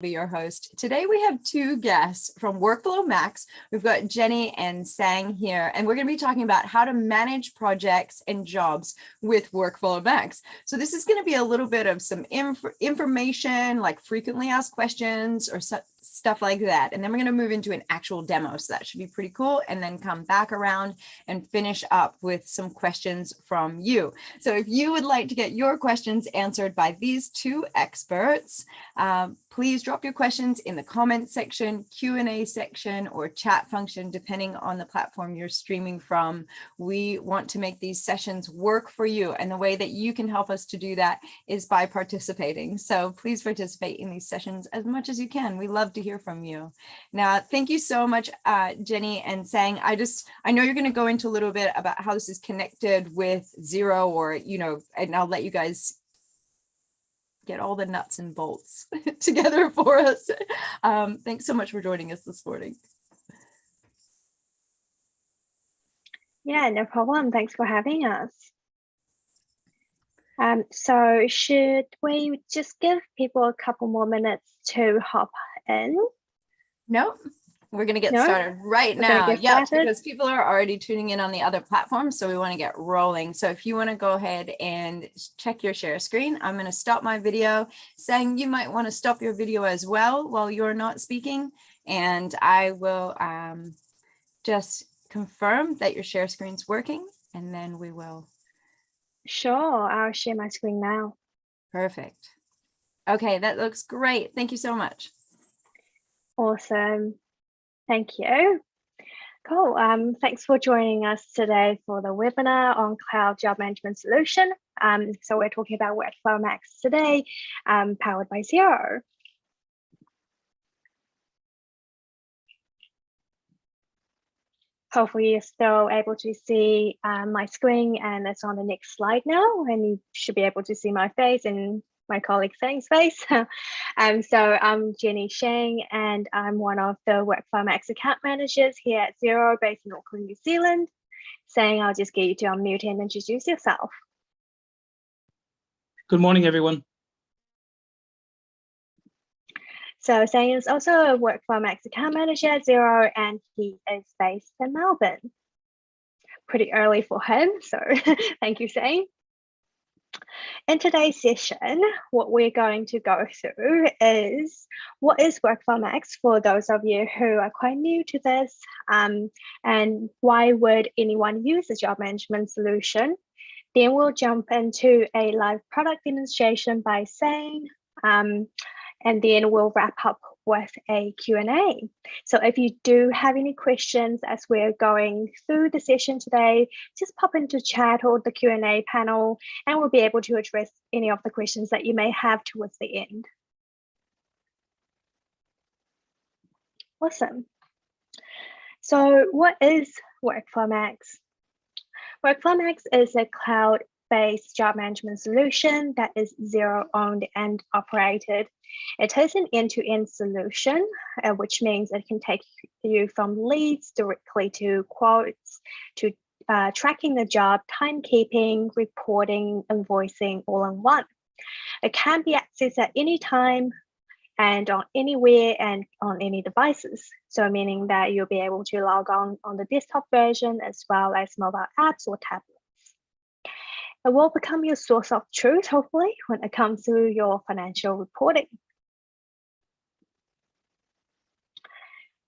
Be your host. Today we have two guests from WorkflowMax. We've got Jenny and Sheng here, and we're going to be talking about how to manage projects and jobs with WorkflowMax. So this is going to be a little bit of some information, like frequently asked questions or stuff like that. And then we're going to move into an actual demo. So that should be pretty cool. And then come back around and finish up with some questions from you. So if you would like to get your questions answered by these two experts, please drop your questions in the comment section, Q&A section, or chat function, depending on the platform you're streaming from. We want to make these sessions work for you. And the way that you can help us to do that is by participating. So please participate in these sessions as much as you can. We love to hear from you. Now, thank you so much, Jenny and Sheng. I know you're going to go into a little bit about how this is connected with Xero, or, and I'll let you guys get all the nuts and bolts together for us. Thanks so much for joining us this morning. Yeah, no problem. Thanks for having us. So should we just give people a couple more minutes to hop in? No, we're going to get started right now. Yeah, because people are already tuning in on the other platforms, so we want to get rolling. So if you want to go ahead and check your share screen, I'm going to stop my video. Sheng, you might want to stop your video as well while you're not speaking, and I will just confirm that your share screen's working, and then we will. Sure, I'll share my screen now. Perfect. Okay, that looks great. Thank you so much. Awesome. Thank you. Cool. Thanks for joining us today for the webinar on Cloud Job Management Solution. So we're talking about WorkflowMax today, powered by Xero. Hopefully you're still able to see my screen, and it's on the next slide now, and you should be able to see my face and my colleague Sheng's face. So I'm Jenny Sheng, and I'm one of the WorkflowMax account managers here at Xero, based in Auckland, New Zealand. Sheng, I'll just get you to unmute and introduce yourself. Good morning, everyone. So Sheng is also a WorkflowMax account manager at Xero, and he is based in Melbourne. Pretty early for him, so thank you, Sheng. In today's session, what we're going to go through is what is WorkflowMax for those of you who are quite new to this, and why would anyone use a job management solution. Then we'll jump into a live product demonstration by Sheng, and then we'll wrap up with a Q&A. So if you do have any questions as we're going through the session today, just pop into chat or the Q&A panel, and we'll be able to address any of the questions that you may have towards the end. Awesome. So what is WorkflowMax? WorkflowMax is a cloud-based job management solution that is Xero owned and operated. It is an end-to-end solution, which means it can take you from leads directly to quotes, to tracking the job, timekeeping, reporting, invoicing, all in one. It can be accessed at any time and on anywhere and on any devices. So meaning that you'll be able to log on the desktop version as well as mobile apps or tablets. It will become your source of truth, hopefully, when it comes to your financial reporting.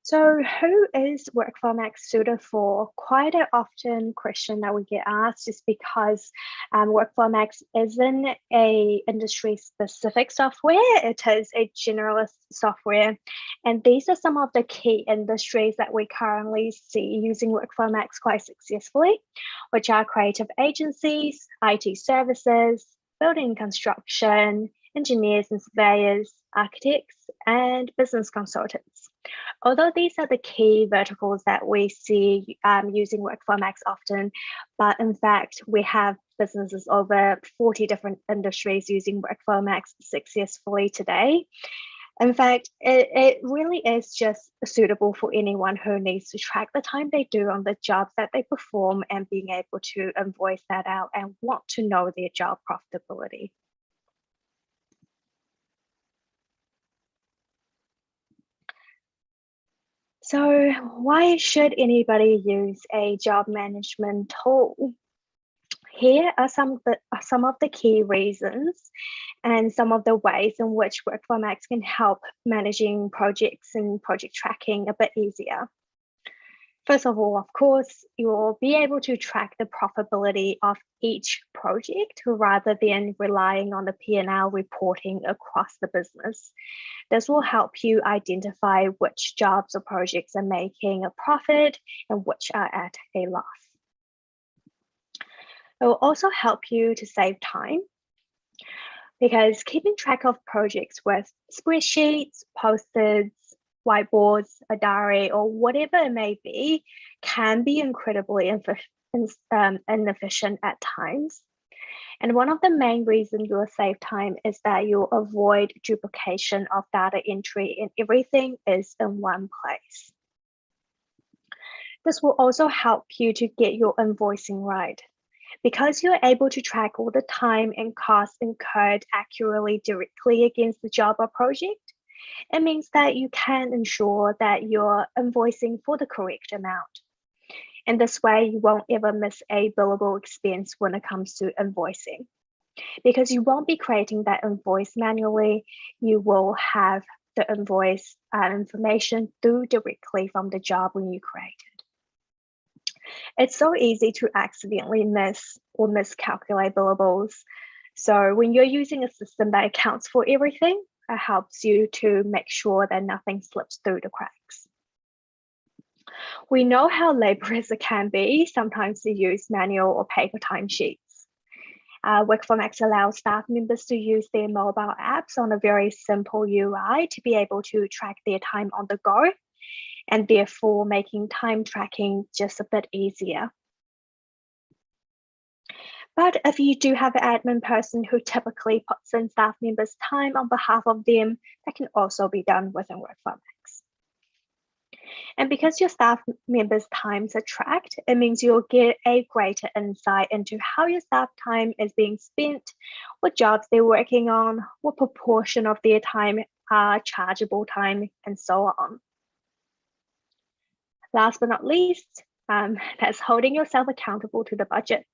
So who is WorkflowMax suited for? Quite an often question that we get asked, just because WorkflowMax isn't a industry-specific software. It is a generalist software. And these are some of the key industries that we currently see using WorkflowMax quite successfully, which are creative agencies, IT services, building and construction, engineers and surveyors, architects, and business consultants. Although these are the key verticals that we see using WorkflowMax often, but in fact, we have businesses over 40 different industries using WorkflowMax successfully today. In fact, it really is just suitable for anyone who needs to track the time they do on the jobs that they perform and being able to invoice that out and want to know their job profitability. So why should anybody use a job management tool? Here are some of the key reasons and some of the ways in which WorkflowMax can help managing projects and project tracking a bit easier. First of all, of course, you'll be able to track the profitability of each project rather than relying on the P&L reporting across the business. This will help you identify which jobs or projects are making a profit and which are at a loss. It will also help you to save time because keeping track of projects with spreadsheets, post-its, whiteboards, a diary, or whatever it may be, can be incredibly inefficient at times. And one of the main reasons you'll save time is that you'll avoid duplication of data entry and everything is in one place. This will also help you to get your invoicing right. Because you're able to track all the time and costs incurred accurately directly against the job or project, it means that you can ensure that you're invoicing for the correct amount. And this way, you won't ever miss a billable expense when it comes to invoicing. Because you won't be creating that invoice manually, you will have the invoice information through directly from the job when you create it. It's so easy to accidentally miss or miscalculate billables. So when you're using a system that accounts for everything, it helps you to make sure that nothing slips through the cracks. We know how laborious it can be sometimes to use manual or paper timesheets. WorkflowMax allows staff members to use their mobile apps on a very simple UI to be able to track their time on the go, and therefore making time tracking just a bit easier. But if you do have an admin person who typically puts in staff members' time on behalf of them, that can also be done within WorkflowMax. And because your staff members' times are tracked, it means you'll get a greater insight into how your staff time is being spent, what jobs they're working on, what proportion of their time are chargeable time, and so on. Last but not least, that's holding yourself accountable to the budget.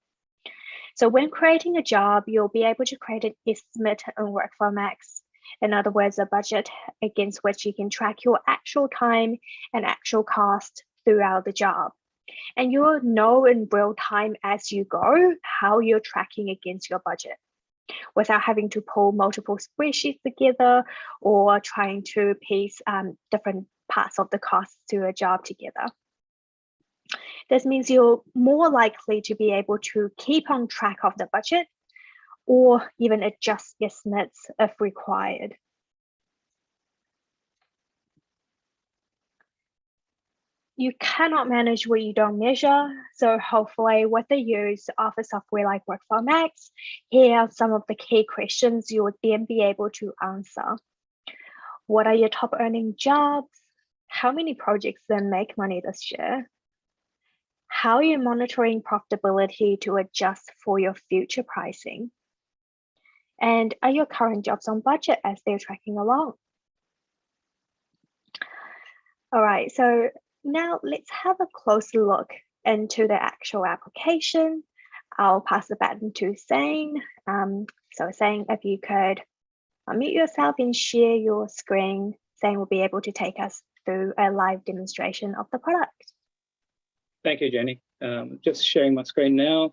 So when creating a job, you'll be able to create an estimate in WorkflowMax. In other words, a budget against which you can track your actual time and actual cost throughout the job. And you'll know in real time as you go how you're tracking against your budget without having to pull multiple spreadsheets together or trying to piece different parts of the costs to a job together. This means you're more likely to be able to keep on track of the budget or even adjust estimates if required. You cannot manage what you don't measure, so hopefully with the use of a software like WorkflowMax, here are some of the key questions you would then be able to answer. What are your top earning jobs? How many projects then make money this year? How are you monitoring profitability to adjust for your future pricing? And are your current jobs on budget as they're tracking along? All right, so now let's have a closer look into the actual application. I'll pass the baton to Sheng. So Sheng, if you could unmute yourself and share your screen, Sheng will be able to take us through a live demonstration of the product. Thank you, Jenny. Just sharing my screen now.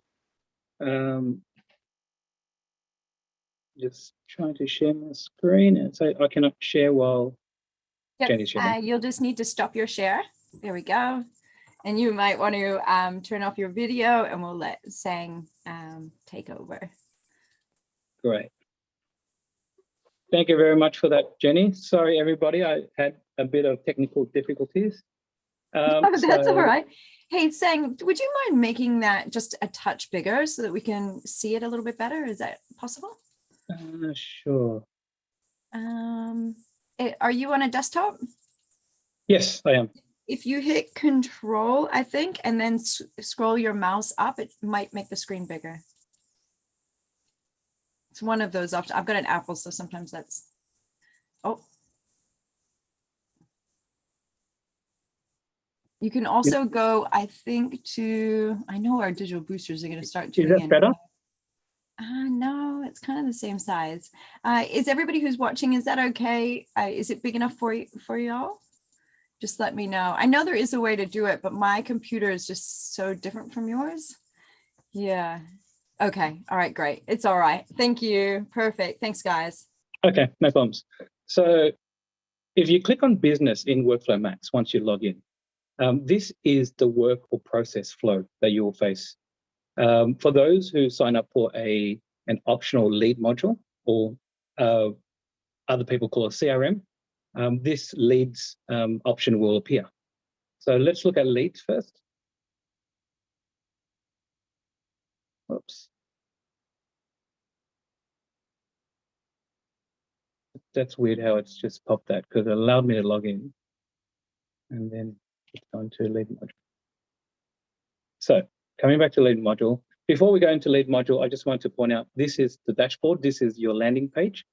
Just trying to share my screen, and so I cannot share while Jenny's sharing. You'll just need to stop your share. There we go. And you might want to turn off your video, and we'll let Sheng take over. Great. Thank you very much for that, Jenny. Sorry, everybody, I had a bit of technical difficulties. That's all right. Hey, Sheng, would you mind making that just a touch bigger so that we can see it a little bit better? Is that possible? Sure. Are you on a desktop? Yes, I am. If you hit Control, I think, and then scroll your mouse up, it might make the screen bigger. It's one of those options. I've got an Apple, so sometimes that's, oh. You can also go, I think, to, I know our digital boosters are going to start Is tuning that in. better? No, it's kind of the same size. Is everybody who's watching, is that okay? Is it big enough for y'all? Just let me know. I know there is a way to do it, but my computer is just so different from yours. Yeah. Okay. All right, great. It's all right. Thank you. Perfect. Thanks, guys. Okay, no problems. So if you click on business in WorkflowMax, once you log in, this is the work or process flow that you will face. For those who sign up for an optional lead module, or other people call it CRM, this leads option will appear. So let's look at leads first. Oops. That's weird how it's just popped that, because it allowed me to log in and then it's gone to lead module. So coming back to lead module, before we go into lead module, I just want to point out, this is the dashboard, this is your landing page,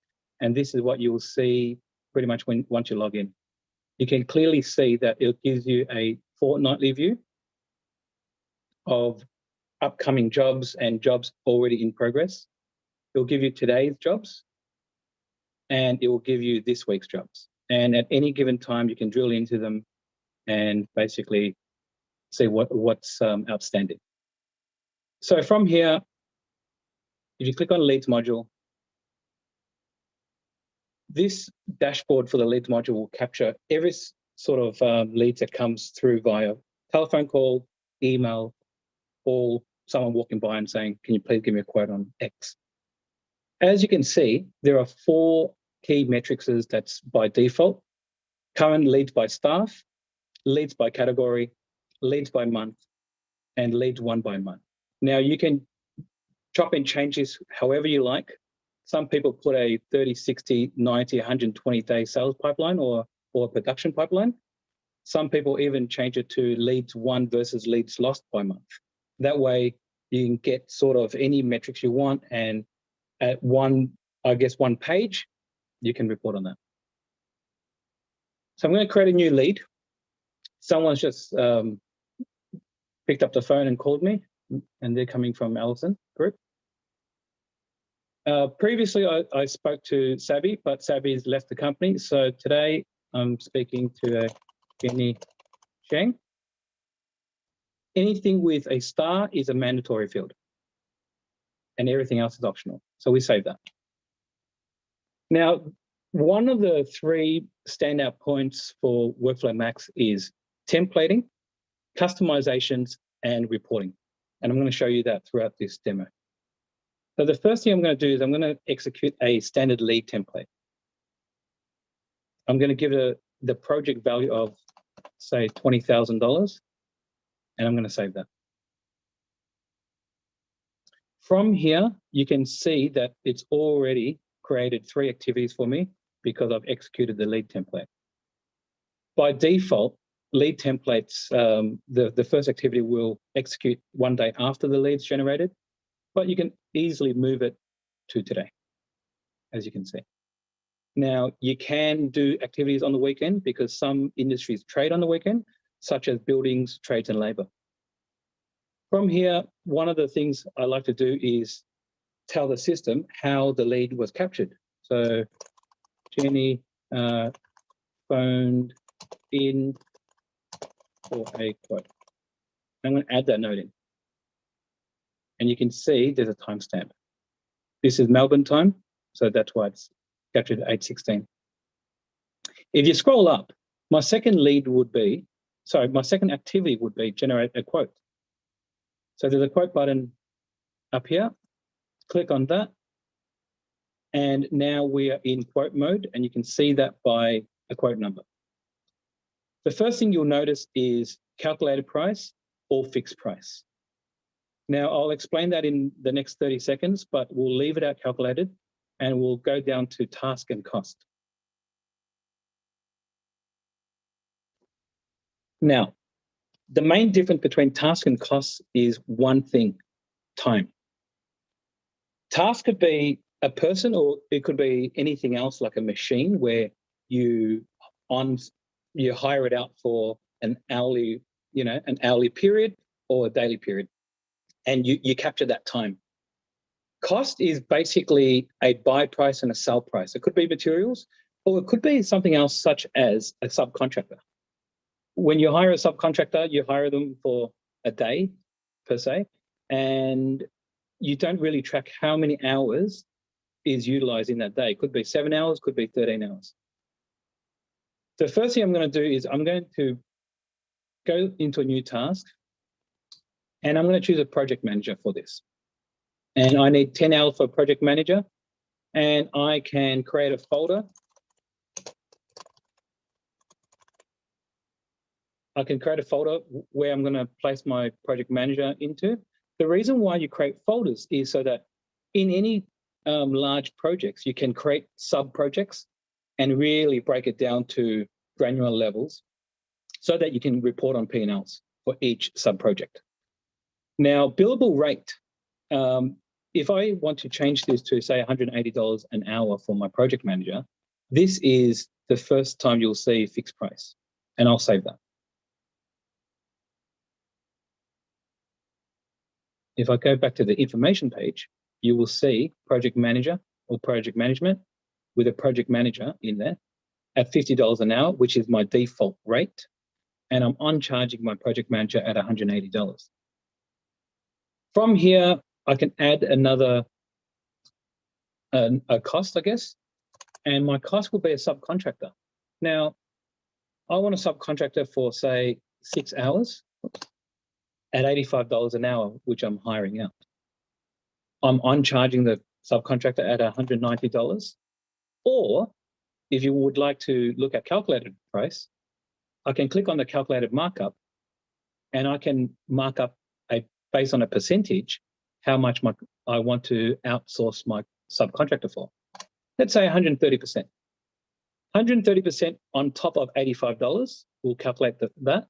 and this is what you will see pretty much once you log in. You can clearly see that it gives you a fortnightly view of upcoming jobs and jobs already in progress. It'll give you today's jobs, and it will give you this week's jobs. And at any given time, you can drill into them and basically see what's outstanding. So from here, if you click on leads module, this dashboard for the leads module will capture every sort of leads that comes through via telephone call, email, or someone walking by and saying, can you please give me a quote on X? As you can see, there are 4 key metrics that's by default: current leads by staff, leads by category, leads by month, and leads won by month. Now you can chop and change this however you like. Some people put a 30, 60, 90, 120 day sales pipeline or production pipeline. Some people even change it to leads won versus leads lost by month. That way you can get sort of any metrics you want, and at one page, you can report on that. So I'm going to create a new lead. Someone's just picked up the phone and called me, and they're coming from Alison Group. Previously, I spoke to Sabby, but Sabby's left the company. So today I'm speaking to Jenny Sheng. Anything with a star is a mandatory field, and everything else is optional. So we save that. Now, one of the 3 standout points for WorkflowMax is templating, customizations, and reporting. And I'm going to show you that throughout this demo. So the first thing I'm going to do is I'm going to execute a standard lead template. I'm going to give it the project value of, say, $20,000, and I'm going to save that. From here, you can see that it's already created 3 activities for me because I've executed the lead template. By default, lead templates, the first activity will execute 1 day after the lead's generated, but you can easily move it to today, as you can see. Now, you can do activities on the weekend because some industries trade on the weekend, such as buildings, trades, and labor. From here, one of the things I like to do is tell the system how the lead was captured. So Jenny phoned in for a quote. I'm going to add that note in. And you can see there's a timestamp. This is Melbourne time, so that's why it's captured at 8:16. If you scroll up, my second activity would be generate a quote. So there's a quote button up here. Click on that. And now we are in quote mode, and you can see that by a quote number. The first thing you'll notice is calculated price or fixed price. Now, I'll explain that in the next 30 seconds, but we'll leave it out calculated, and we'll go down to task and cost. Now, the main difference between task and cost is one thing: time. Task could be a person, or it could be anything else like a machine where you hire it out for an hourly an hourly period or a daily period, and you capture that time. Cost is basically a buy price and a sell price. It could be materials, or it could be something else such as a subcontractor. When you hire a subcontractor, you hire them for a day per se, and you don't really track how many hours is utilized in that day. Could be 7 hours, could be 13 hours. The first thing I'm going to do is I'm going to go into a new task, and I'm going to choose a project manager for this. And I need 10 hours for project manager, and I can create a folder. I can create a folder where I'm going to place my project manager into. The reason why you create folders is so that in any large projects, you can create sub-projects and really break it down to granular levels so that you can report on P&Ls for each sub-project. Now, billable rate, if I want to change this to, say, $180 an hour for my project manager, this is the first time you'll see fixed price, and I'll save that. If I go back to the information page, you will see project manager or project management with a project manager in there at $50 an hour, which is my default rate, and I'm uncharging my project manager at $180. From here, I can add another a cost, I guess, and my cost will be a subcontractor. Now, I want a subcontractor for, say, 6 hours at $85 an hour, which I'm hiring out. I'm uncharging the subcontractor at $190. Or if you would like to look at calculated price, I can click on the calculated markup, and I can mark up based on a percentage how much I want to outsource my subcontractor for. Let's say 130%. 130% on top of $85 will calculate that,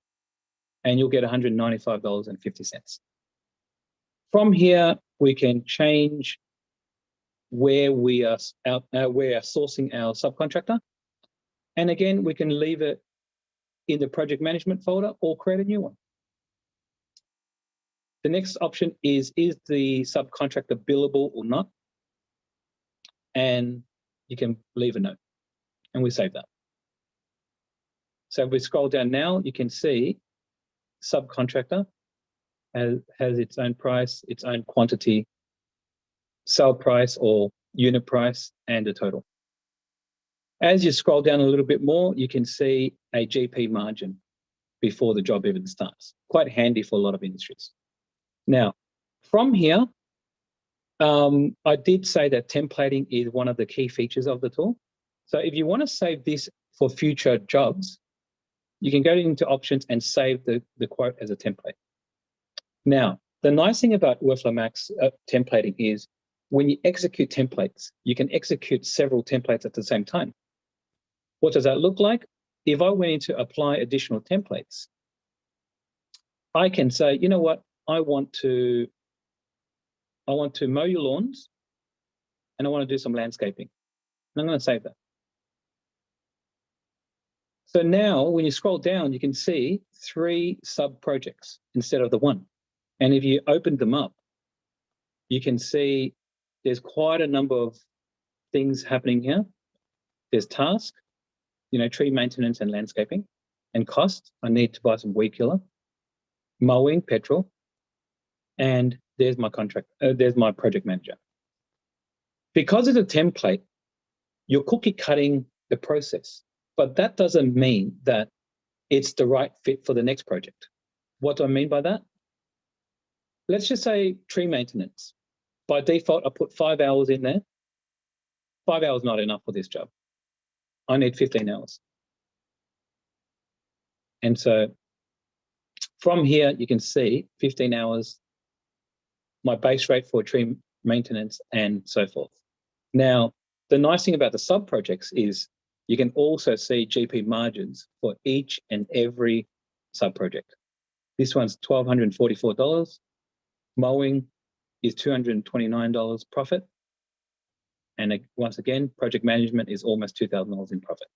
and you'll get $195.50. From here, we can change where we are sourcing our subcontractor. And again, we can leave it in the project management folder or create a new one. The next option is the subcontractor billable or not? And you can leave a note, and we save that. So if we scroll down now, you can see subcontractor has its own price, its own quantity, sell price or unit price, and a total. As you scroll down a little bit more, you can see a GP margin before the job even starts. Quite handy for a lot of industries. Now, from here, I did say that templating is one of the key features of the tool. So if you want to save this for future jobs, you can go into options and save the quote as a template. Now, the nice thing about WorkflowMax templating is when you execute templates, you can execute several templates at the same time. What does that look like? If I went in to apply additional templates, I can say, you know what, I want to mow your lawns, and I want to do some landscaping. And I'm going to save that. So now when you scroll down, you can see 3 sub-projects instead of the 1. And if you open them up, you can see there's quite a number of things happening here. There's task, tree maintenance and landscaping, and cost. I need to buy some weed killer, mowing, petrol, and there's my there's my project manager. Because it's a template, you're cookie cutting the process, but that doesn't mean that it's the right fit for the next project. What do I mean by that? Let's just say tree maintenance. By default, I put 5 hours in there. 5 hours not enough for this job. I need 15 hours. And so from here, you can see 15 hours, my base rate for tree maintenance, and so forth. Now, the nice thing about the sub-projects is you can also see GP margins for each and every sub-project. This one's $1,244. Mowing is $229 profit. And once again, project management is almost $2,000 in profit.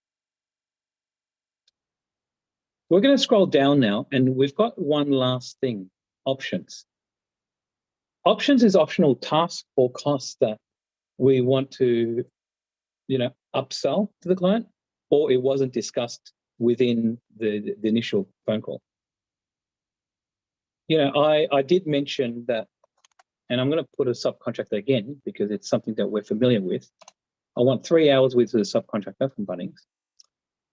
We're going to scroll down now, and we've got one last thing, options. Options is optional tasks or costs that we want to, upsell to the client, or it wasn't discussed within the initial phone call. I did mention that, and I'm going to put a subcontractor again because it's something that we're familiar with. I want 3 hours with the subcontractor from Bunnings,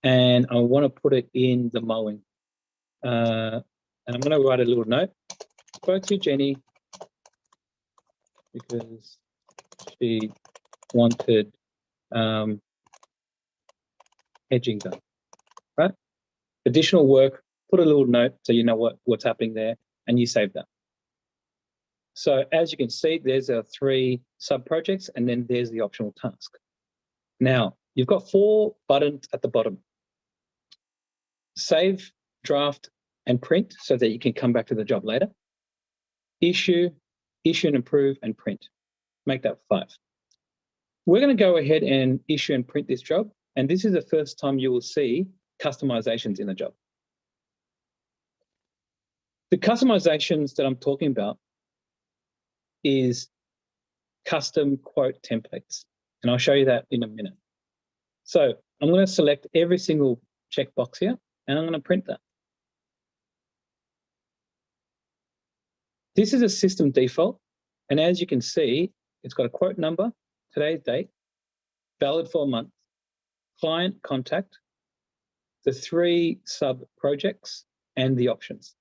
and I want to put it in the mowing. And I'm going to write a little note. Spoke to Jenny because she wanted edging done, right? Additional work, put a little note so you know what's happening there, and you save that. So as you can see, there's our 3 sub-projects, and then there's the optional task. Now, you've got 4 buttons at the bottom. Save, draft, and print so that you can come back to the job later. Issue and improve, and print. Make that 5. We're going to go ahead and issue and print this job, and this is the first time you will see customizations in the job. The customizations that I'm talking about is custom quote templates, and I'll show you that in a minute. So I'm going to select every single checkbox here, and I'm going to print that. This is a system default, and as you can see, it's got a quote number, today's date, valid for a month, client contact, the 3 sub-projects, and the options.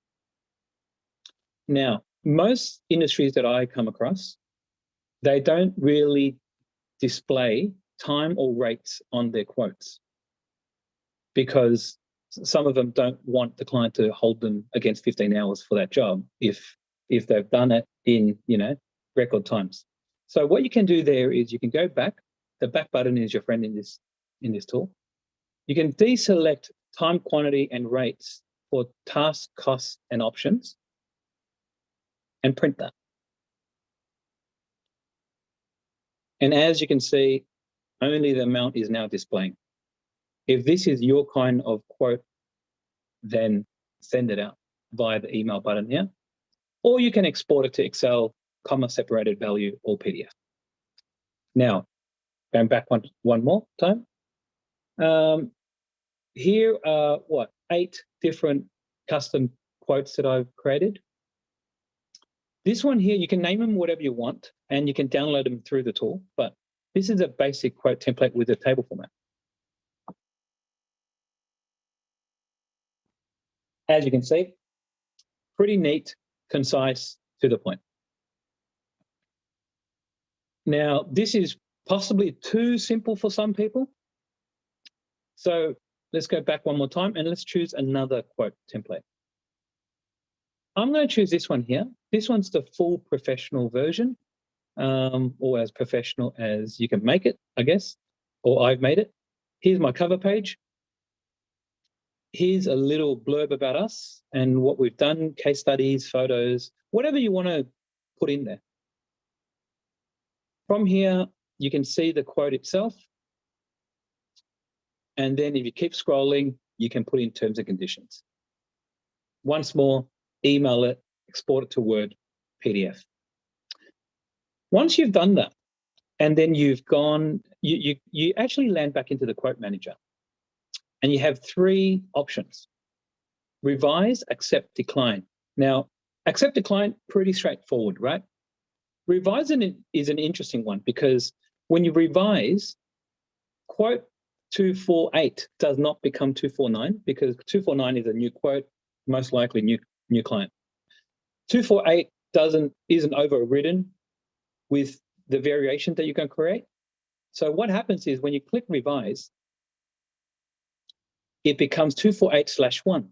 Now, most industries that I come across, they don't really display time or rates on their quotes because some of them don't want the client to hold them against 15 hours for that job if they've done it in, record times. So what you can do there is you can go back. The back button is your friend in this tool. You can deselect time, quantity, and rates for task, costs, and options, and print that. And as you can see, only the amount is now displaying. If this is your kind of quote, then send it out via the email button here, or you can export it to Excel, comma separated value, or PDF. Now, going back one more time. Here are 8 different custom quotes that I've created. This one here, you can name them whatever you want, and you can download them through the tool, but this is a basic quote template with a table format. As you can see, pretty neat, concise, to the point. Now, this is possibly too simple for some people. So let's go back one more time and let's choose another quote template. I'm going to choose this one here. This one's the full professional version, or as professional as you can make it, I guess, or I've made it. Here's my cover page. Here's a little blurb about us and what we've done, case studies, photos, whatever you want to put in there. From here, you can see the quote itself. And then if you keep scrolling, you can put in terms and conditions. Once more, email it, export it to Word, PDF. Once you've done that, and then you've gone, you actually land back into the quote manager. And you have 3 options: revise, accept, decline. Now, accept, decline, pretty straightforward, right? Revising is an interesting one because when you revise, quote 248 does not become 249 because 249 is a new quote, most likely new client. 248 isn't overridden with the variation that you can create. So what happens is when you click revise, it becomes 248/1.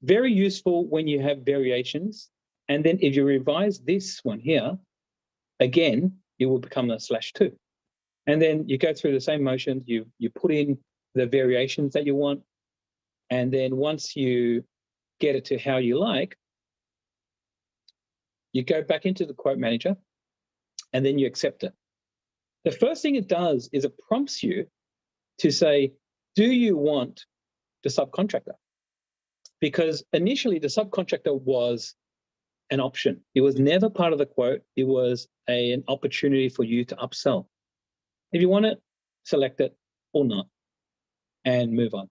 Very useful when you have variations. And then if you revise this one here, again, it will become a /2. And then you go through the same motions, you put in the variations that you want. And then once you get it to how you like, you go back into the quote manager and then you accept it. The first thing it does is it prompts you to say, do you want the subcontractor. Because initially the subcontractor was an option. It was never part of the quote. It was an opportunity for you to upsell. If you want it, select it or not and move on.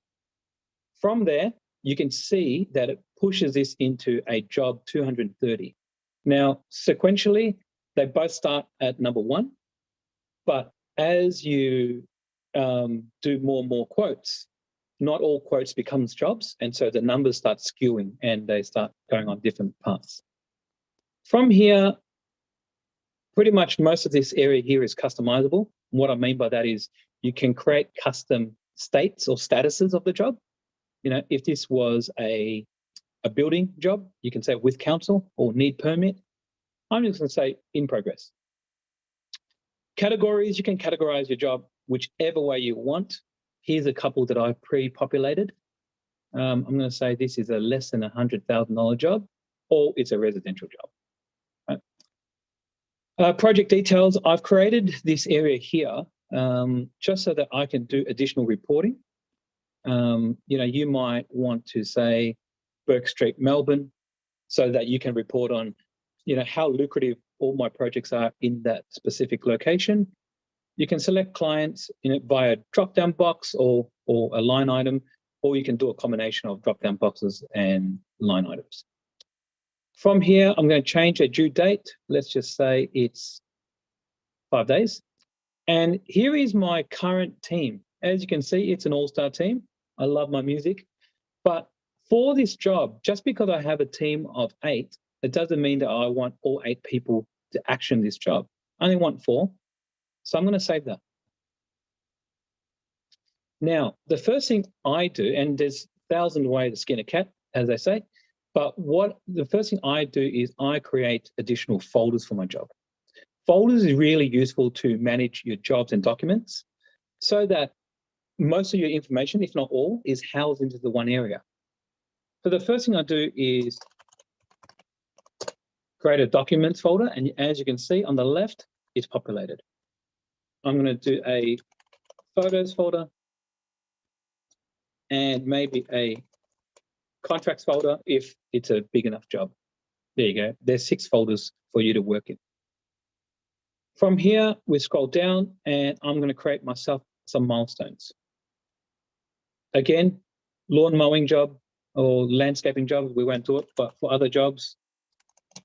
From there, you can see that it pushes this into a job 230. Now, sequentially, they both start at number 1, but as you do more and more quotes, not all quotes becomes jobs, and so the numbers start skewing and they start going on different paths. From here, pretty much most of this area here is customizable. What I mean by that is you can create custom states or statuses of the job. You know, if this was a building job, you can say with council or need permit. I'm just going to say in progress. Categories, you can categorize your job whichever way you want. Here's a couple that I've pre-populated. I'm going to say this is a less than $100,000 job, or it's a residential job. Right? Project details, I've created this area here just so that I can do additional reporting. You know, you might want to say Burke Street, Melbourne, so that you can report on, you know, how lucrative all my projects are in that specific location. You can select clients, you know, via drop-down box or a line item, or you can do a combination of drop-down boxes and line items. From here, I'm going to change a due date. Let's just say it's 5 days. And here is my current team. As you can see, it's an all-star team. I love my music. But for this job, just because I have a team of 8, it doesn't mean that I want all 8 people to action this job. I only want 4. So I'm going to save that. Now, the first thing I do, and there's 1,000 ways to skin a cat, as they say, but the first thing I do is I create additional folders for my job. Folders is really useful to manage your jobs and documents so that most of your information, if not all, is housed into the one area. So the first thing I do is create a documents folder, and as you can see on the left, it's populated. I'm going to do a photos folder and maybe a contracts folder if it's a big enough job. There you go. There's 6 folders for you to work in. From here, we scroll down and I'm going to create myself some milestones. Again, lawn mowing job or landscaping job, we won't do it, but for other jobs,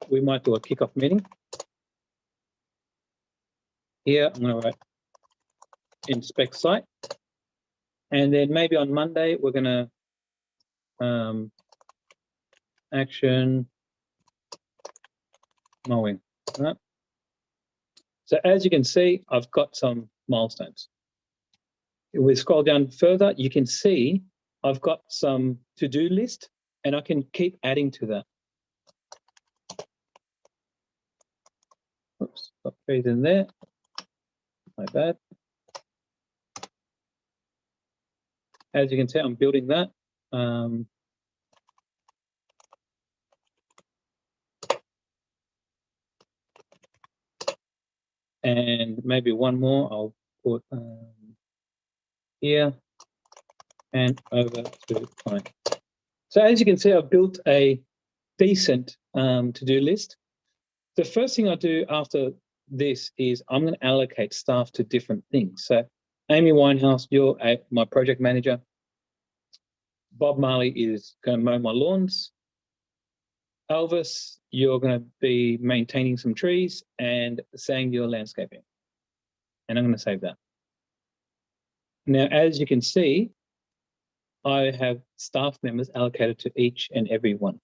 we might do a kickoff meeting. Here, I'm going to write inspect site. And then maybe on Monday, we're going to action mowing. Right? So as you can see, I've got some milestones. If we scroll down further, you can see I've got some to-do list, and I can keep adding to that. Oops, got trees in there. My bad. As you can see, I'm building that. And maybe one more I'll put here and over to client. So as you can see, I've built a decent to-do list. The first thing I do after this is I'm going to allocate staff to different things. So Amy Winehouse, you're my project manager. Bob Marley is going to mow my lawns. Elvis, you're going to be maintaining some trees, and Sang, you're landscaping. And I'm going to save that. Now, as you can see, I have staff members allocated to each and every one.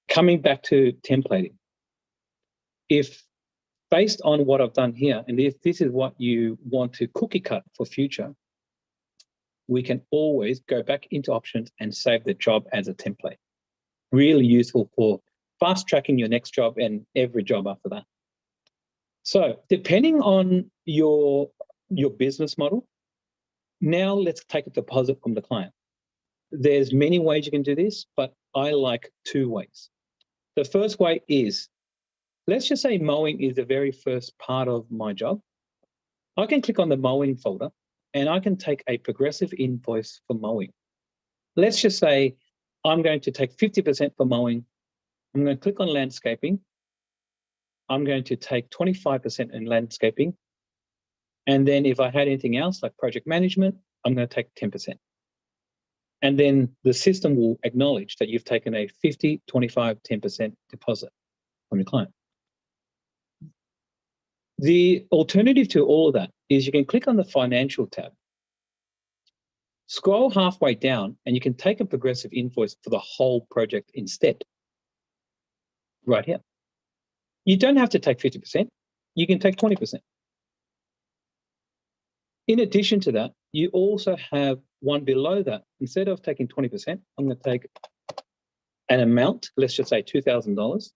Coming back to templating, if based on what I've done here, and if this is what you want to cookie cut for future, we can always go back into options and save the job as a template. Really useful for fast tracking your next job and every job after that. So depending on your business model, now let's take a deposit from the client. There's many ways you can do this, but I like 2 ways. The first way is, let's just say mowing is the very first part of my job. I can click on the mowing folder and I can take a progressive invoice for mowing. Let's just say I'm going to take 50% for mowing. I'm going to click on landscaping. I'm going to take 25% in landscaping. And then if I had anything else like project management, I'm going to take 10%. And then the system will acknowledge that you've taken a 50, 25, 10% deposit from your client. The alternative to all of that is you can click on the financial tab, scroll halfway down, and you can take a progressive invoice for the whole project instead. Right here. You don't have to take 50%. You can take 20%. In addition to that, you also have one below that. Instead of taking 20%, I'm going to take an amount, let's just say $2,000.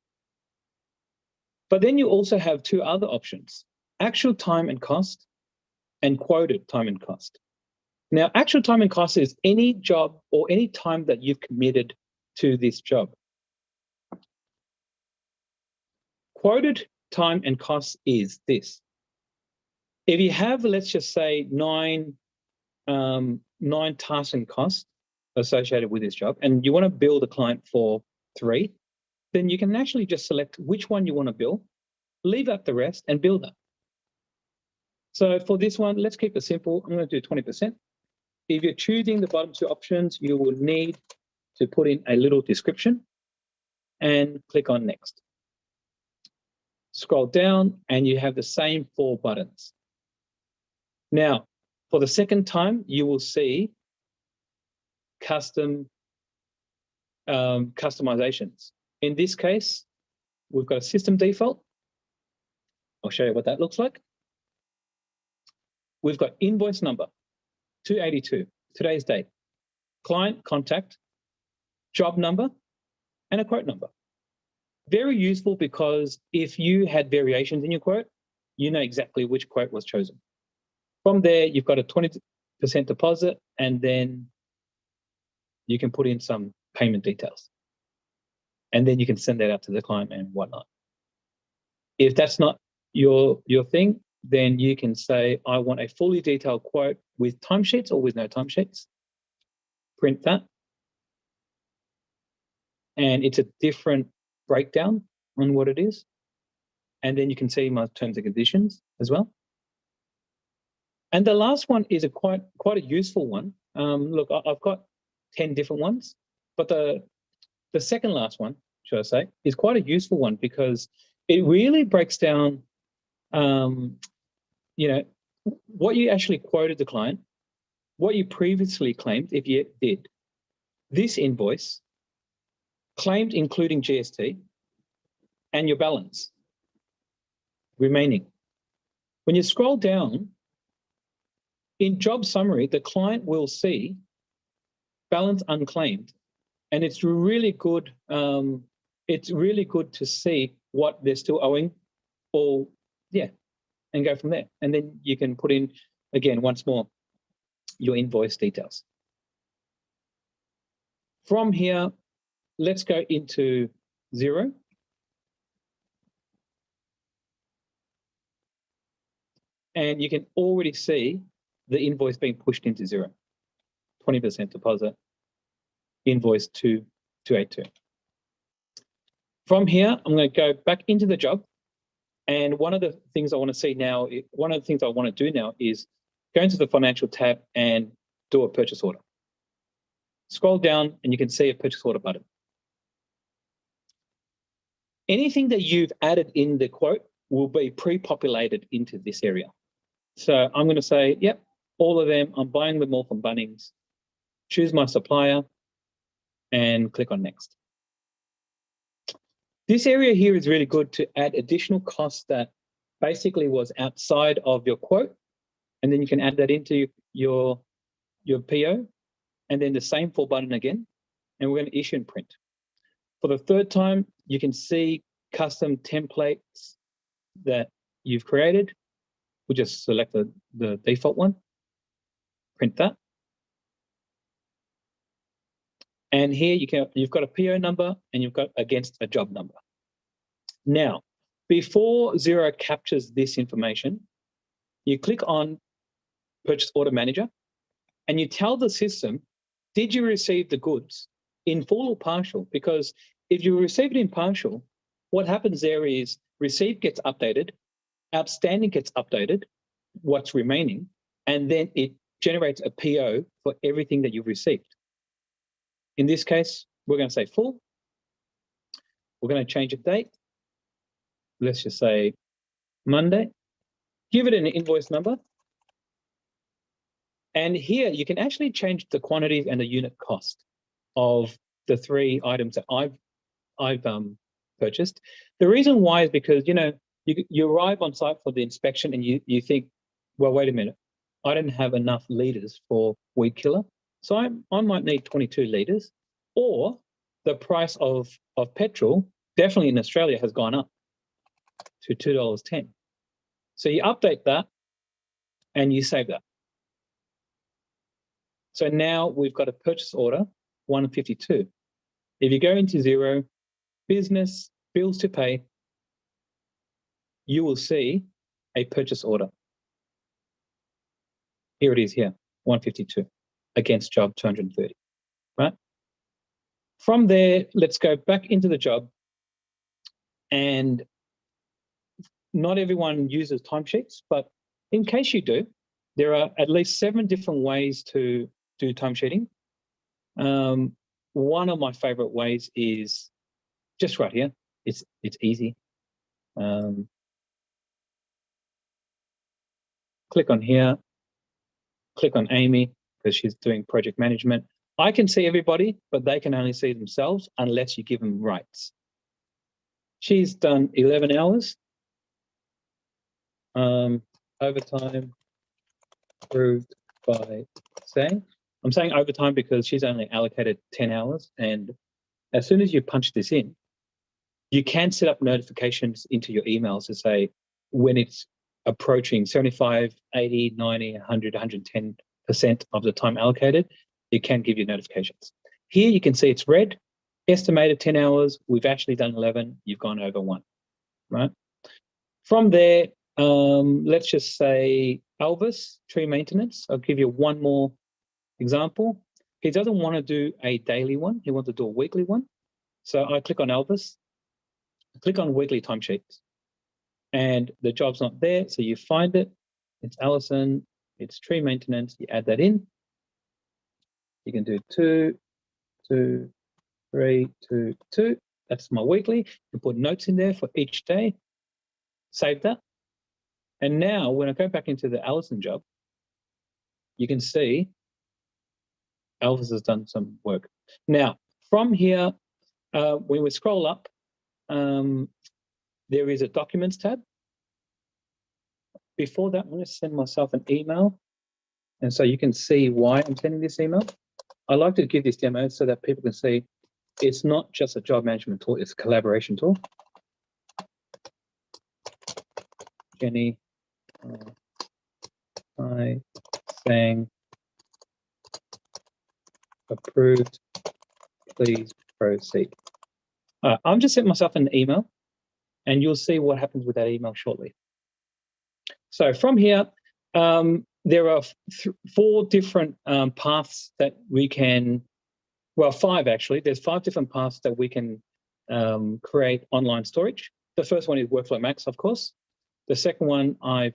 But then you also have two other options, actual time and cost and quoted time and cost. Now, actual time and cost is any job or any time that you've committed to this job. Quoted time and cost is this. If you have, let's just say, nine tasks and costs associated with this job, and you want to bill the client for 3, then you can actually just select which one you want to bill, leave out the rest, and bill that. So for this one, let's keep it simple. I'm going to do 20%. If you're choosing the bottom 2 options, you will need to put in a little description and click on next. Scroll down, and you have the same 4 buttons. Now, for the second time, you will see customizations. In this case, we've got a system default. I'll show you what that looks like. We've got invoice number, 282, today's date, client contact, job number, and a quote number. Very useful because if you had variations in your quote, you know exactly which quote was chosen. From there, you've got a 20% deposit, and then you can put in some payment details. And then you can send that out to the client and whatnot. If that's not your thing, then you can say, I want a fully detailed quote with timesheets or with no timesheets. Print that. And it's a different breakdown on what it is. And then you can see my terms and conditions as well. And the last one is quite a useful one. Look, I've got 10 different ones, but the second last one, should I say, is quite a useful one because it really breaks down, what you actually quoted the client, what you previously claimed, if you did, this invoice, claimed including GST, and your balance remaining. When you scroll down, in job summary, the client will see balance unclaimed, and it's really good. It's really good to see what they're still owing, and go from there. And then you can put in again once more your invoice details. From here, let's go into Xero. And you can already see the invoice being pushed into Xero. 20% deposit, invoice 2282. From here, I'm going to go back into the job. And one of the things I want to do now is go into the financial tab and do a purchase order. Scroll down and you can see a purchase order button. Anything that you've added in the quote will be pre-populated into this area. So I'm going to say, yep, all of them, I'm buying them all from Bunnings. Choose my supplier and click on next. This area here is really good to add additional costs that basically was outside of your quote. And then you can add that into your PO, and then the same for button again. And we're going to issue and print. For the third time, you can see custom templates that you've created. We'll just select the default one, print that. And here you've got a PO number and you've got against a job number. Now, before Xero captures this information, you click on purchase order manager, and you tell the system, did you receive the goods in full or partial? Because if you receive it in partial, what happens there is receipt gets updated, outstanding gets updated, what's remaining, and then it generates a PO for everything that you've received. In this case, we're going to say full. We're going to change a date. Let's just say Monday. Give it an invoice number. And here you can actually change the quantities and the unit cost of the 3 items that I've purchased. The reason why is because, you know, you arrive on site for the inspection and you think, well, wait a minute, I didn't have enough litres for weed killer, so I might need 22 litres, or the price of petrol, definitely in Australia, has gone up to $2.10. So you update that and you save that. So now we've got a purchase order, 152. If you go into Xero, business, bills to pay, you will see a purchase order. Here it is here, 152 against job 230, right? From there, let's go back into the job. And not everyone uses timesheets, but in case you do, there are at least 7 different ways to do timesheeting. One of my favorite ways is just right here. It's easy. Click on here, click on Amy, because she's doing project management. I can see everybody, but they can only see themselves unless you give them rights. She's done 11 hours. Overtime approved by Sheng. I'm saying overtime because she's only allocated 10 hours. And as soon as you punch this in, you can set up notifications into your emails to say when it's approaching 75, 80, 90, 100, 110% of the time allocated, it can give you notifications. Here you can see it's red, estimated 10 hours. We've actually done 11. You've gone over 1, right? From there, let's just say Elvis, tree maintenance. I'll give you one more example. He doesn't want to do a daily one. He wants to do a weekly one. So I click on Elvis, click on weekly timesheets, and the job's not there. So you find it. It's Allison. It's tree maintenance. You add that in. You can do 2, 2, 3, 2, 2. That's my weekly. You put notes in there for each day. Save that. And now when I go back into the Allison job, you can see Elvis has done some work. Now, from here, when we scroll up, there is a Documents tab. Before that, I'm going to send myself an email. And so you can see why I'm sending this email. I like to give this demo so that people can see it's not just a job management tool, it's a collaboration tool. Jenny, I Sheng, approved, please proceed. I'm just sending myself an email and you'll see what happens with that email shortly. So from here, there are 4 different paths that we can, well, 5 actually. There's 5 different paths that we can create online storage. The first one is WorkflowMax, of course. The second one, I've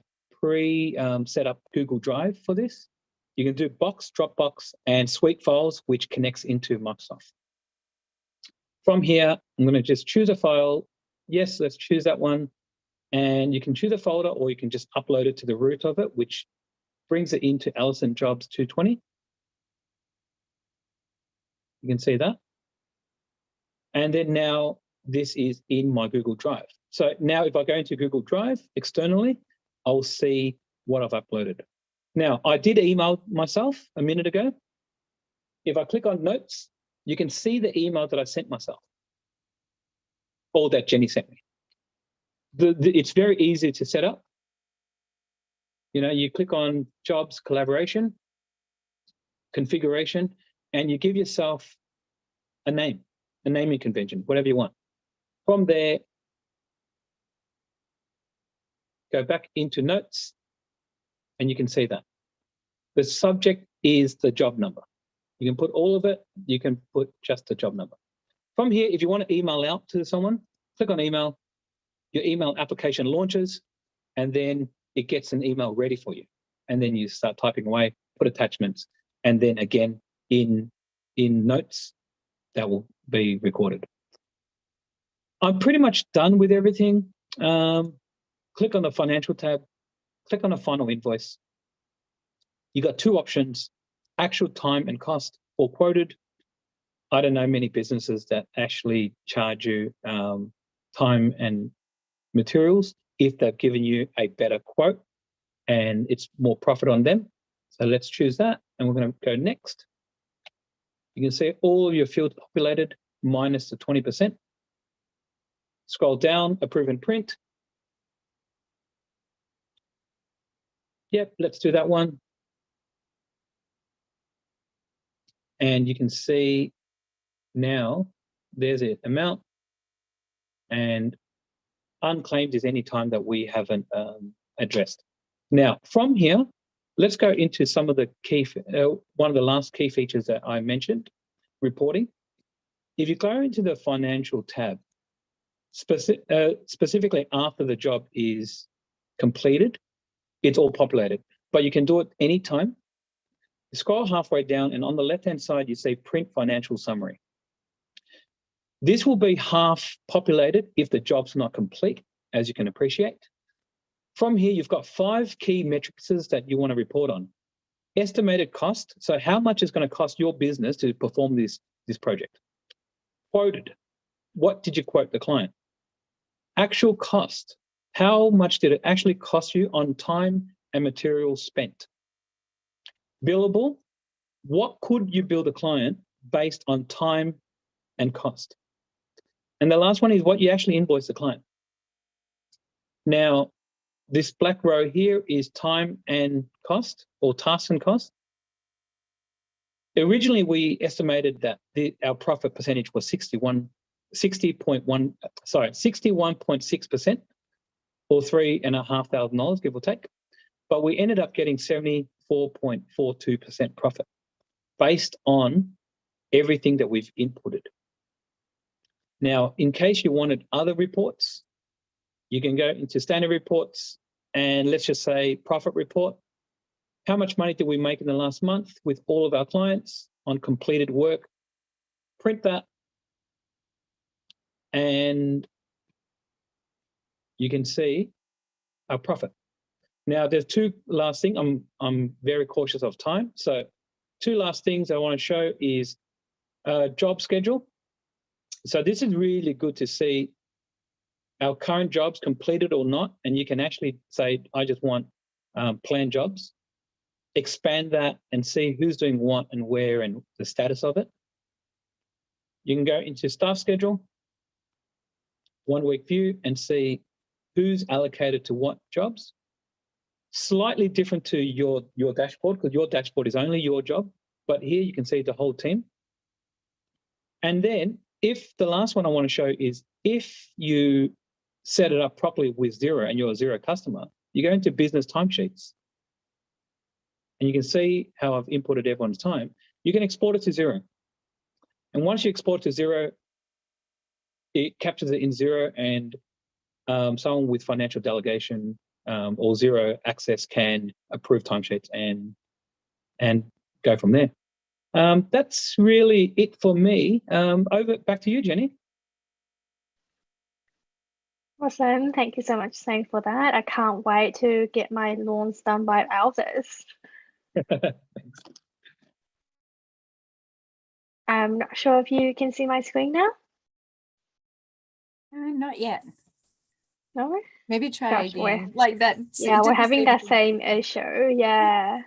set up Google Drive for this. You can do Box, Dropbox, and Suite files, which connects into Microsoft. From here, I'm going to just choose a file. Yes, let's choose that one. And you can choose a folder, or you can just upload it to the root of it, which brings it into Allison Jobs 220. You can see that. And then now this is in my Google Drive. So now if I go into Google Drive externally, I'll see what I've uploaded. Now, I did email myself a minute ago. If I click on Notes, you can see the email that I sent myself, or that Jenny sent me. It's very easy to set up. You know, you click on Jobs, Collaboration, Configuration, and you give yourself a name, a naming convention, whatever you want. From there, go back into Notes, and you can see that. The subject is the job number. You can put all of it. You can put just the job number. From here, if you want to email out to someone, click on email. Your email application launches, and then it gets an email ready for you. And then you start typing away, put attachments, and then again in notes that will be recorded. I'm pretty much done with everything. Click on the financial tab, click on the final invoice. You got two options, actual time and cost or quoted. I don't know many businesses that actually charge you time and materials if they've given you a better quote and it's more profit on them. So let's choose that, and we're going to go next. You can see all of your fields populated minus the 20%. Scroll down, approve and print. Yep, let's do that one. And you can see now there's it, amount, and unclaimed is any time that we haven't addressed. Now, from here, let's go into some of the key, one of the last key features that I mentioned, reporting. If you go into the financial tab, specifically after the job is completed, it's all populated, but you can do it anytime. You scroll halfway down, and on the left-hand side, you see print financial summary. This will be half populated if the job's not complete, as you can appreciate. From here, you've got 5 key metrics that you want to report on. Estimated cost, so how much is going to cost your business to perform this project? Quoted, what did you quote the client? Actual cost, how much did it actually cost you on time and materials spent? Billable, what could you bill the client based on time and cost? And the last one is what you actually invoice the client. Now, this black row here is time and cost, or task and cost. Originally, we estimated that our profit percentage was 61.6%, or $3,500, give or take. But we ended up getting 74.42% profit based on everything that we've inputted. Now, in case you wanted other reports, you can go into standard reports, and let's just say profit report. How much money did we make in the last month with all of our clients on completed work? Print that, and you can see our profit. Now, there's two last things. I'm very cautious of time. So 2 last things I want to show is job schedule. So this is really good to see our current jobs completed or not, and you can actually say, I just want planned jobs. Expand that and see who's doing what and where and the status of it. You can go into staff schedule, 1 week view, and see who's allocated to what jobs. Slightly different to your dashboard, because your dashboard is only your job, but here you can see the whole team. And then if the last one I want to show is if you set it up properly with Xero and you're a Xero customer, you go into business timesheets, and you can see how I've inputted everyone's time. You can export it to Xero. And once you export to Xero, it captures it in Xero, and someone with financial delegation or Xero access can approve timesheets and go from there. That's really it for me. Back to you, Jenny. Awesome. Thank you so much, Sheng, for that. I can't wait to get my lawns done by elders. Thanks. I'm not sure if you can see my screen now. Not yet. No? Maybe try Gosh, again. Like that. Yeah, we're having that same issue. Yeah.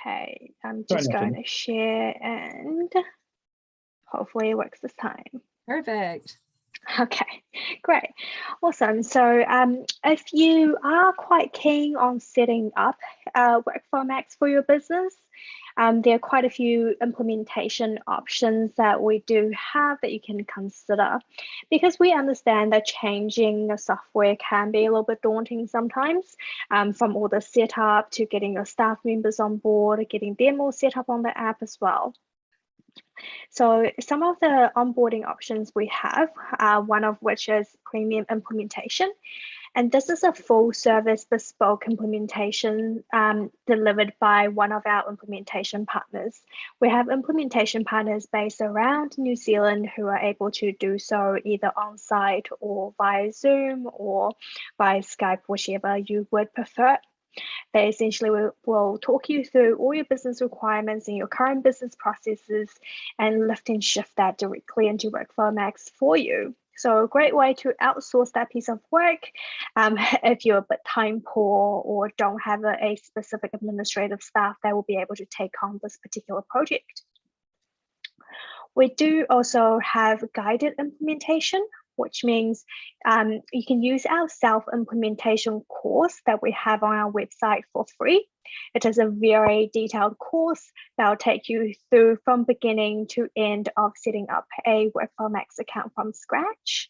Okay, I'm just going to share, and hopefully it works this time. Perfect. Okay, great. Awesome. So if you are quite keen on setting up WorkflowMax for your business, there are quite a few implementation options that we do have that you can consider, because we understand that changing the software can be a little bit daunting sometimes, from all the setup to getting your staff members on board, getting them all set up on the app as well. So some of the onboarding options we have, one of which is premium implementation. And this is a full service bespoke implementation delivered by one of our implementation partners. We have implementation partners based around New Zealand who are able to do so either on site or via Zoom or via Skype, whichever you would prefer. They essentially will talk you through all your business requirements and your current business processes and lift and shift that directly into WorkflowMax for you. So a great way to outsource that piece of work if you're a bit time poor or don't have a specific administrative staff that will be able to take on this particular project. We do also have guided implementation, which means you can use our self-implementation course that we have on our website for free. It is a very detailed course that will take you through from beginning to end of setting up a WorkflowMax account from scratch,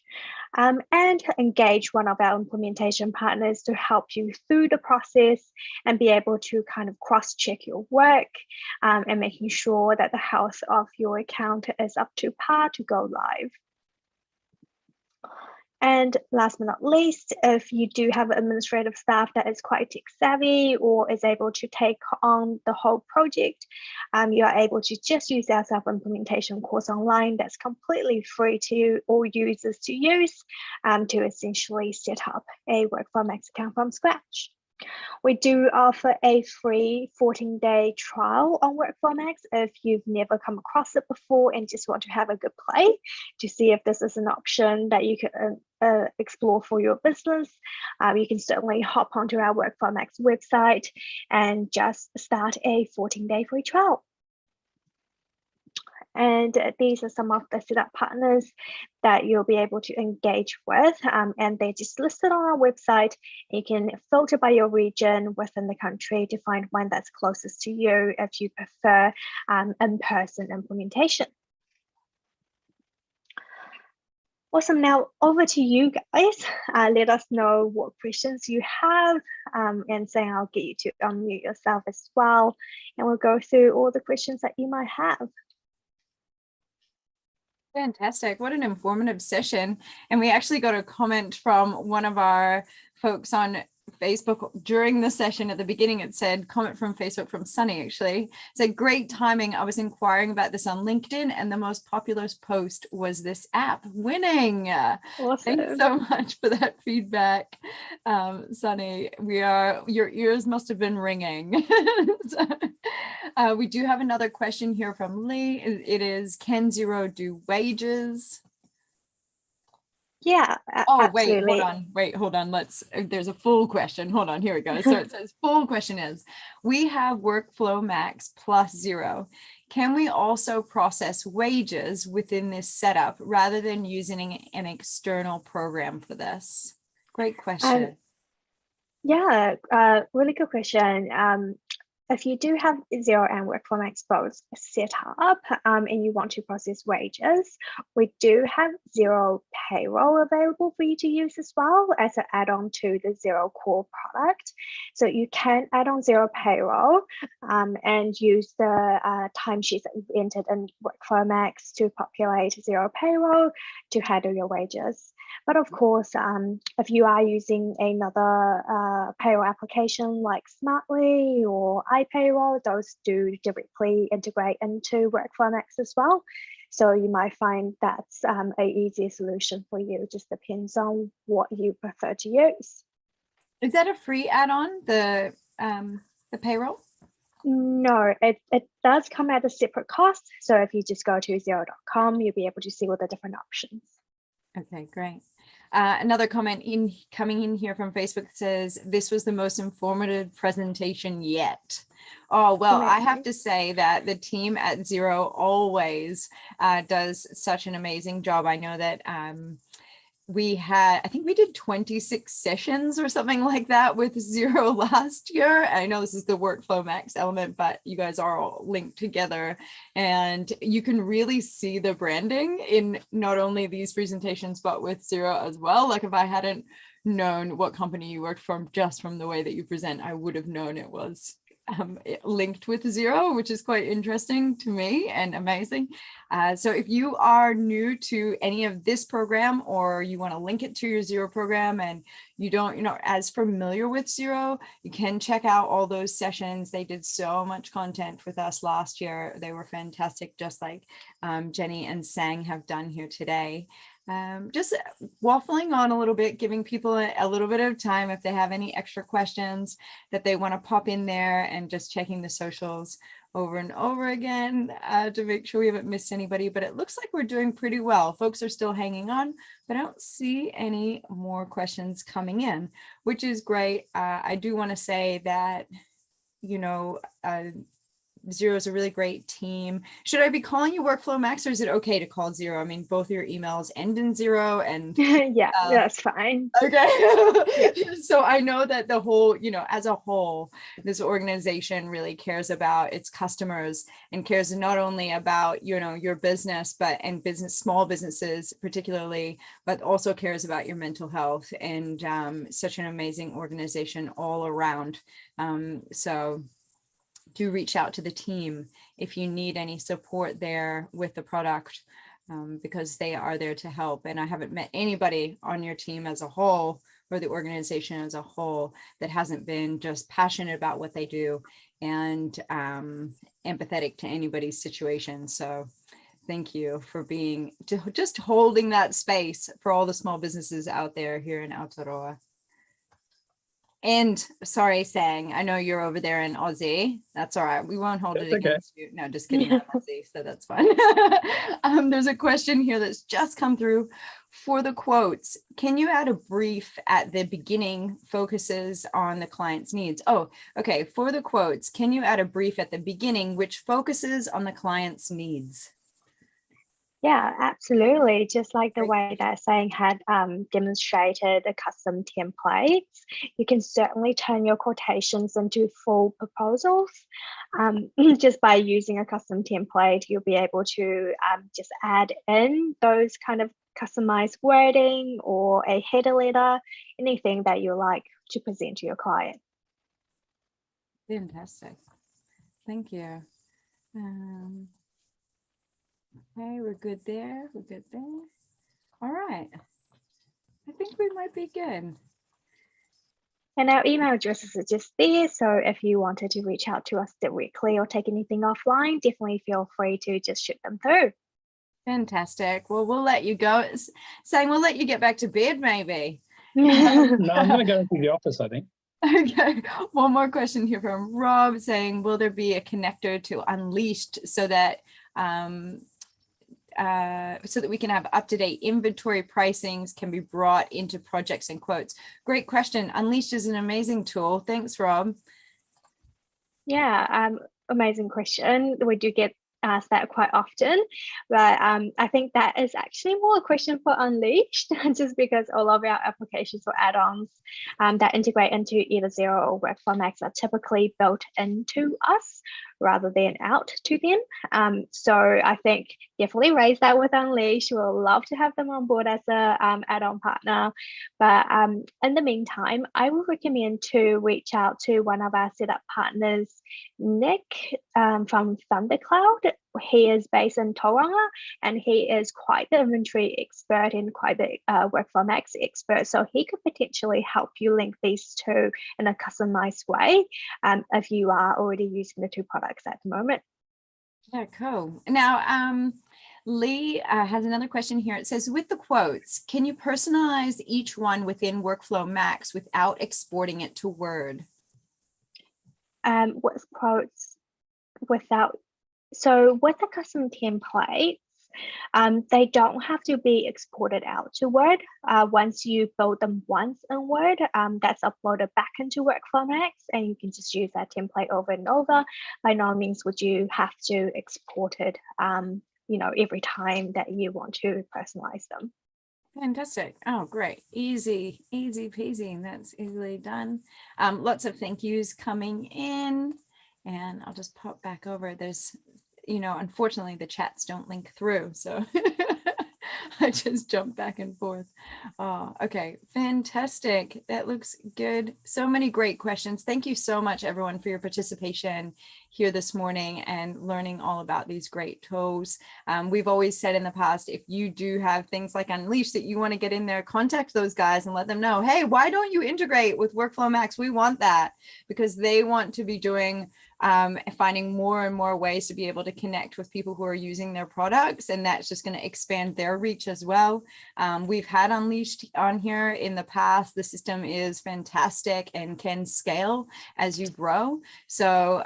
and engage one of our implementation partners to help you through the process and be able to kind of cross-check your work and making sure that the health of your account is up to par to go live. And last but not least, if you do have an administrative staff that is quite tech savvy or is able to take on the whole project, you are able to just use our self-implementation course online that's completely free to all users to use to essentially set up a WorkflowMax account from scratch. We do offer a free 14-day trial on WorkflowMax if you've never come across it before and just want to have a good play to see if this is an option that you can explore for your business. You can certainly hop onto our WorkflowMax website and just start a 14-day free trial. And these are some of the setup partners that you'll be able to engage with, and they're just listed on our website. You can filter by your region within the country to find one that's closest to you if you prefer in-person implementation. Awesome. Now over to you guys. Let us know what questions you have, and Sang, I'll get you to unmute yourself as well, and we'll go through all the questions that you might have. Fantastic. What an informative session. And we actually got a comment from one of our folks on Facebook during the session at the beginning. It said, comment from Facebook from Sunny, actually. It said, great timing. I was inquiring about this on LinkedIn and the most popular post was this app winning. Awesome. Thanks so much for that feedback, Sunny. Your ears must have been ringing. So, we do have another question here from Lee. It is, can Xero do wages? Yeah. Oh, wait, hold on. There's a full question. Hold on, here we go. So it says, full question is, we have WorkflowMax plus Xero. Can we also process wages within this setup rather than using an external program for this? Great question. Yeah, really good question. If you do have Xero and WorkflowMax both set up and you want to process wages, we do have Xero Payroll available for you to use as well as an add-on to the Xero core product. So you can add on Xero Payroll and use the timesheets that you've entered in WorkflowMax to populate Xero Payroll to handle your wages. But of course, if you are using another payroll application like Smartly or iPayroll, those do directly integrate into WorkflowMax as well. So you might find that's an easier solution for you. It just depends on what you prefer to use. Is that a free add-on, the payroll? No, it does come at a separate cost. So if you just go to xero.com, you'll be able to see all the different options. Okay, great. Another comment coming in here from Facebook says, this was the most informative presentation yet. Oh, well, amazing. I have to say that the team at Xero always does such an amazing job. I know that I think we did 26 sessions or something like that with Xero last year. I know this is the WorkflowMax element, but you guys are all linked together, and you can really see the branding in not only these presentations, but with Xero as well. Like if I hadn't known what company you worked from just from the way that you present, I would have known it was linked with Xero, which is quite interesting to me and amazing. So if you are new to any of this program, or you want to link it to your Xero program and you're not as familiar with Xero, you can check out all those sessions. They did so much content with us last year. They were fantastic, just like Jenny and Sang have done here today. Just waffling on a little bit, giving people a little bit of time if they have any extra questions that they want to pop in there, and just checking the socials over and over again to make sure we haven't missed anybody. But it looks like we're doing pretty well. Folks are still hanging on, but I don't see any more questions coming in, which is great. I do want to say that, Xero is a really great team. Should I be calling you WorkflowMax, or is it okay to call Xero? I mean, both your emails end in Xero, and yeah, that's fine. Okay. So I know that the whole, as a whole, this organization really cares about its customers and cares not only about, your business, and small businesses particularly, but also cares about your mental health, and such an amazing organization all around. So do reach out to the team if you need any support there with the product, because they are there to help. And I haven't met anybody on your team as a whole, or the organization as a whole, that hasn't been just passionate about what they do and empathetic to anybody's situation. So thank you for just holding that space for all the small businesses out there here in Aotearoa. And sorry, Sang, I know you're over there in Aussie. That's all right. We won't hold it against you. No, just kidding. I'm Aussie, so that's fine. There's a question here that's just come through. For the quotes, can you add a brief at the beginning focuses on the client's needs? Oh, okay. For the quotes, can you add a brief at the beginning which focuses on the client's needs? Yeah, absolutely. Just like the way that Sang had demonstrated the custom templates, you can certainly turn your quotations into full proposals. Just by using a custom template, you'll be able to just add in those kind of customized wording or a header letter, anything that you like to present to your client. Fantastic. Thank you. Okay, we're good there. We're good there. All right. I think we might be good. And our email addresses are just there. So if you wanted to reach out to us directly or take anything offline, definitely feel free to just shoot them through. Fantastic. Well, we'll let you go. Saying we'll let you get back to bed, maybe. No, I'm going to go into the office, I think. Okay. One more question here from Rob saying, will there be a connector to Unleashed so that we can have up-to-date inventory pricings can be brought into projects and quotes? Great question. Unleashed is an amazing tool. Thanks, Rob. Yeah, amazing question. We do get asked that quite often, but I think that is actually more a question for Unleashed, just because all of our applications or add-ons that integrate into either Xero or WorkflowMax are typically built into us rather than out to them. So I think definitely raise that with Unleashed. We'll love to have them on board as a add-on partner. But in the meantime, I would recommend to reach out to one of our setup partners, Nick from Thundercloud. He is based in Tauranga, and he is quite the inventory expert and quite the WorkflowMax expert. So he could potentially help you link these two in a customized way if you are already using the two products at the moment. Yeah, cool. Now, Lee has another question here. It says, with the quotes, can you personalize each one within WorkflowMax without exporting it to Word? With quotes without, so with the custom templates, they don't have to be exported out to Word. Once you build them once in Word, that's uploaded back into WorkflowMax, and you can just use that template over and over. By no means would you have to export it, every time that you want to personalize them. Fantastic. Oh, great. Easy peasy. That's easily done. Lots of thank yous coming in, and I'll just pop back over. There's, unfortunately the chats don't link through. So I just jump back and forth. Oh, okay. Fantastic. That looks good. So many great questions. Thank you so much, everyone, for your participation here this morning and learning all about these great tools. We've always said in the past, if you do have things like Unleash that you want to get in there, contact those guys and let them know, hey, why don't you integrate with WorkflowMax? We want that, because they want to be doing finding more and more ways to be able to connect with people who are using their products, and that's just going to expand their reach as well. We've had Unleashed on here in the past. The system is fantastic and can scale as you grow. So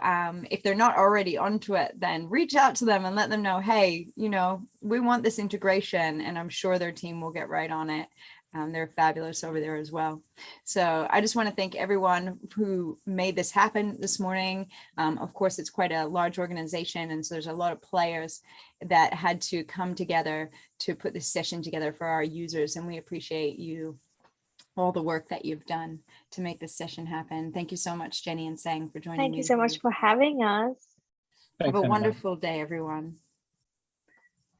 if they're not already onto it, then reach out to them and let them know, hey, we want this integration, and I'm sure their team will get right on it. They're fabulous over there as well. So I just want to thank everyone who made this happen this morning. Of course, it's quite a large organization, and so there's a lot of players that had to come together to put this session together for our users, and we appreciate you, all the work that you've done to make this session happen. Thank you so much, Jenny and Sheng, for joining me. Thank you so much for having us. Have a wonderful day, everyone.